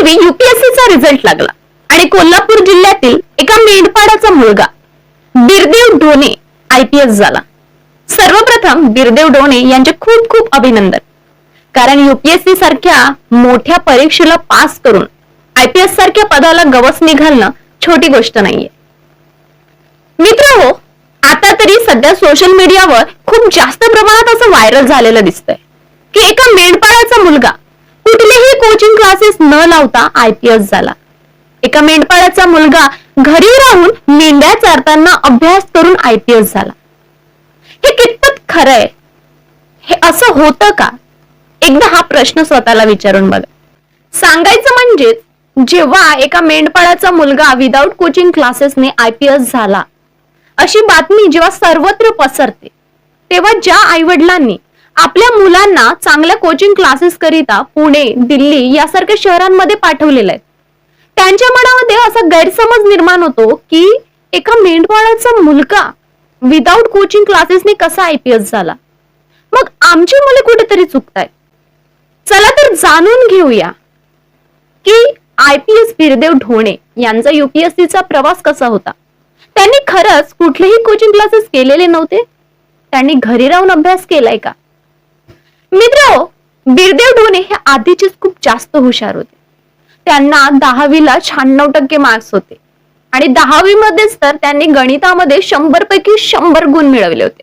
दिवसांपूर्वी यूपीएससीचा रिझल्ट लागला आणि कोल्हापूर जिल्ह्यातील एका मेंढपाळाचा मुलगा बिरदेव ढोणे आयपीएस झाला. सर्वप्रथम बिरदेव ढोणे यांचे खूप खूप अभिनंदन, कारण यूपीएससी सारख्या मोठ्या परीक्षेला पास करून आयपीएस सारख्या पदाला गवस निघालणं छोटी गोष्ट नाहीये. मित्रहो, आता तरी सध्या सोशल मीडियावर खूप जास्त प्रमाणात असं व्हायरल झालेलं दिसतंय की एका मेंढपाळाचा मुलगा कुठलेही कोचिंग क्लासेस न लावता आयपीएस झाला. एका मेंढपाळाचा मुलगा घरी राहून मेंढ्या चारताना अभ्यास करून आयपीएस झाला. हे कितपत खरंय? हे असं होतं का? एकदा हा प्रश्न स्वतःला विचारून बघा. सांगायचं म्हणजे जेव्हा एका मेंढपाळाचा मुलगा विदाऊट कोचिंग क्लासेसने आयपीएस झाला, अशी बातमी जेव्हा सर्वत्र पसरते, तेव्हा ज्या आईवडिलांनी आपल्या मुलांना चांगल्या कोचिंग क्लासेस करिता पुणे, दिल्ली यासारख्या शहरांमध्ये पाठवलेले आहेत, त्यांच्या मनामध्ये असा गैरसमज निर्माण होतो की एका मेंढपाळाचा मुलगा विदाऊट कोचिंग क्लासेसने कसा आयपीएस झाला. मग आमची मुले कुठेतरी चुकतायत. चला तर जाणून घेऊया की आयपीएस बिरदेव ढोणे यांचा यूपीएससीचा प्रवास कसा होता. त्यांनी खरंच कुठलेही कोचिंग क्लासेस केलेले नव्हते? त्यांनी घरी राहून अभ्यास केलाय का? मित्र, बिरदेव ढोणे हे आधीचेच खूप जास्त हुशार होते. त्यांना 10वीला 96% मार्क्स होते आणि 10वी मध्येच तर त्यांनी गणितामध्ये 100 पैकी 100 गुण मिळवले होते.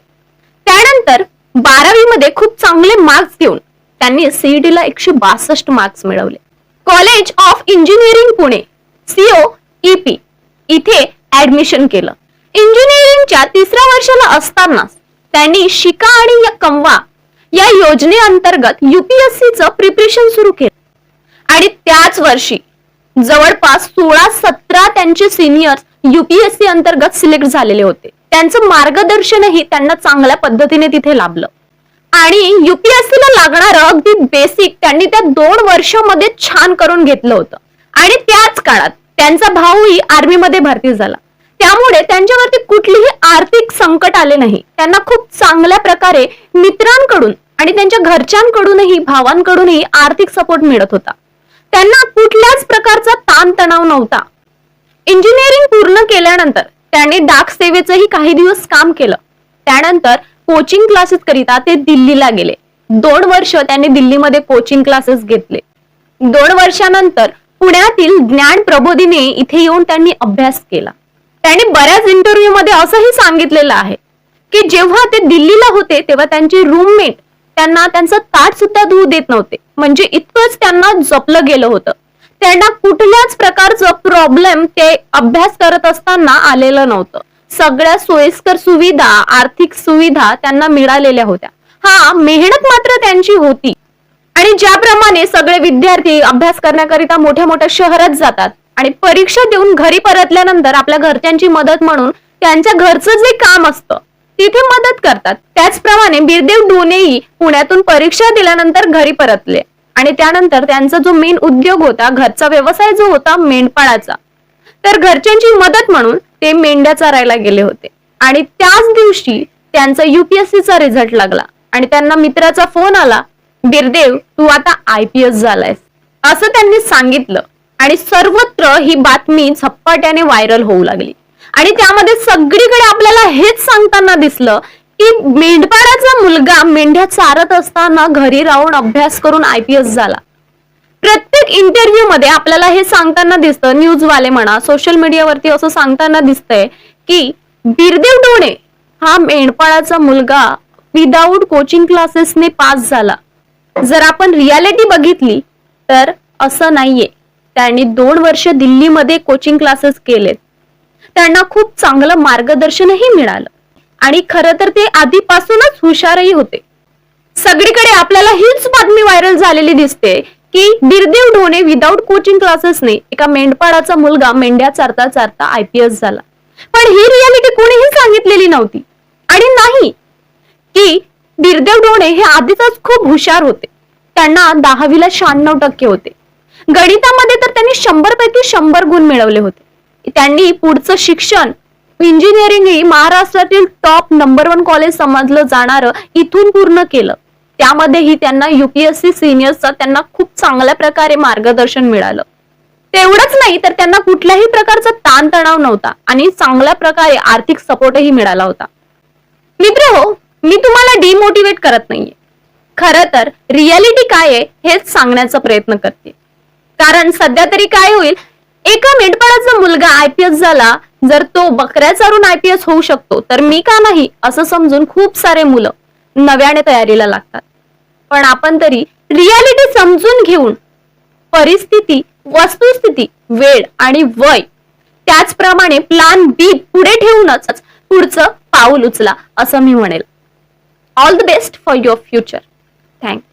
त्यानंतर 12वी मध्ये खूप चांगले मार्क्स घेऊन त्यांनी सीईटीला 162 मार्क्स मिळवले. College of engineering Pune COEP इथे ऍडमिशन केलं. इंजिनिअरिंगच्या 3ऱ्या वर्षाला असतानाच त्यांनी शिका आणि या कमवा या योजनेअंतर्गत यूपीएससीचं प्रिपरेशन सुरू केलं आणि त्याच वर्षी जवळपास 16-17 त्यांचे सिनियर्स यूपीएससी अंतर्गत सिलेक्ट झालेले होते. त्यांचं मार्गदर्शनही त्यांना चांगल्या पद्धतीने तिथे लाभलं आणि यूपीएससीला लागणारं अगदी बेसिक त्यांनी त्या 2 वर्षामध्ये छान करून घेतलं होतं. आणि त्याच काळात त्यांचा भाऊही आर्मीमध्ये भरती झाला, त्यामुळे त्यांच्यावरती कुठलीही आर्थिक संकट आले नाही. त्यांना खूप चांगल्या प्रकारे मित्रांकडून आणि त्यांच्या घरच्यांकडूनही भावांकडूनही आर्थिक सपोर्ट मिळत होता. त्यांना कुठल्याच प्रकारचा ताणतणाव नव्हता. इंजिनिअरिंग पूर्ण केल्यानंतर त्यांनी डाक सेवेचंही काही दिवस काम केलं. त्यानंतर कोचिंग क्लासेस करिता ते दिल्लीला गेले. 2 वर्ष त्यांनी दिल्लीमध्ये कोचिंग क्लासेस घेतले. 2 वर्षानंतर पुण्यातील ज्ञान प्रबोधिनी इथे येऊन त्यांनी अभ्यास केला. त्यांनी बऱ्याच इंटरव्ह्यू मध्ये असंही सांगितलेलं आहे की जेव्हा ते दिल्लीला होते तेव्हा त्यांचे रूममेट त्यांना त्यांचं ताट सुद्धा धुवू देत नव्हते. म्हणजे इतकंच त्यांना जपलं गेलं होतं. त्यांना कुठल्याच प्रकारचं प्रॉब्लेम ते अभ्यास करत असताना आलेलं नव्हतं. सगळ्या सोयीस्कर सुविधा, आर्थिक सुविधा त्यांना मिळालेल्या होत्या. हा, मेहनत मात्र त्यांची होती. आणि ज्याप्रमाणे सगळे विद्यार्थी अभ्यास करण्याकरिता मोठ्या मोठ्या शहरात जातात आणि परीक्षा देऊन घरी परतल्यानंतर आपल्या घरच्यांची मदत म्हणून त्यांच्या घरचं जे काम असतं तिथे मदत करतात, त्याचप्रमाणे बिरदेव ढोणेही पुण्यातून परीक्षा दिल्यानंतर घरी परतले आणि त्यानंतर त्यांचा जो मेन उद्योग होता, घरचा व्यवसाय जो होता मेंढपाळाचा, तर घरच्यांची मदत म्हणून ते मेंढ्या चरायला गेले होते. आणि त्याच दिवशी त्यांचा यूपीएससीचा रिझल्ट लागला आणि त्यांना मित्राचा फोन आला, बिरदेव तू आता आयपीएस झालायस, असं त्यांनी सांगितलं. आणि सर्वत्र ही बातमी झपाट्याने व्हायरल होऊ लागली आणि त्यामध्ये सगळीकडे आपल्याला हेच सांगताना दिसलं की मेंढपाळाचा मुलगा मेंढ्या चारत असताना घरी राहून अभ्यास करून आयपीएस झाला. प्रत्येक इंटरव्ह्यू मध्ये आपल्याला हे सांगताना दिसतं, न्यूजवाले म्हणा, सोशल मीडियावरती असं सांगताना दिसतंय की बिरदेव ढोणे हा मेंढपाळाचा मुलगा विदाऊट कोचिंग क्लासेसने पास झाला. जर आपण रियालिटी बघितली तर असं नाहीये. त्यांनी 2 वर्ष दिल्लीमध्ये कोचिंग क्लासेस केलेत. त्यांना खूप चांगलं मार्गदर्शनही मिळालं आणि खरं तर ते आधीपासूनच हुशारही होते. सगळीकडे आपल्याला हीच बातमी व्हायरल झालेली दिसते की बिरदेव ढोणे विदाऊट कोचिंग क्लासेसने एका मेंढपाळाचा मुलगा मेंढ्या चारता चारता आयपीएस झाला. पण ही रियालिटी कोणीही सांगितलेली नव्हती. आणि नाही की बिरदेव ढोणे हे आधीच खूप हुशार होते. त्यांना 10वीला 96% होते. गणितामध्ये तर त्यांनी 100 पैकी 100 गुण मिळवले होते. त्यांनी पुढचं शिक्षण इंजिनिअरिंग ही महाराष्ट्रातील टॉप नंबर 1 कॉलेज समजलं जाणारं इथून पूर्ण केलं. त्यामध्येही त्यांना यूपीएससी सिनियर्सचं त्यांना खूप चांगल्या प्रकारे मार्गदर्शन मिळालं. तेवढंच नाही तर त्यांना कुठल्याही प्रकारचा ताणतणाव नव्हता आणि चांगल्या प्रकारे आर्थिक सपोर्टही मिळाला होता. मित्रहो, मी तुम्हाला डिमोटिवेट करत नाहीये. खरं तर रियालिटी काय आहे हेच सांगण्याचा प्रयत्न करते. कारण सध्या तरी काय होईल, एका मेंढपाळाचा मुलगा आयपीएस झाला, जर तो बकऱ्या चारून आयपीएस होऊ शकतो तर मी का नाही असं समजून खूप सारे मुलं नव्याने तयारीला लागतात. पण आपण तरी रियालिटी समजून घेऊन परिस्थिती, वस्तुस्थिती, वेळ आणि वय त्याचप्रमाणे प्लॅन बी पुढे ठेवूनच पुढचं पाऊल उचला असं मी म्हणेल. All the best for your future. Thanks.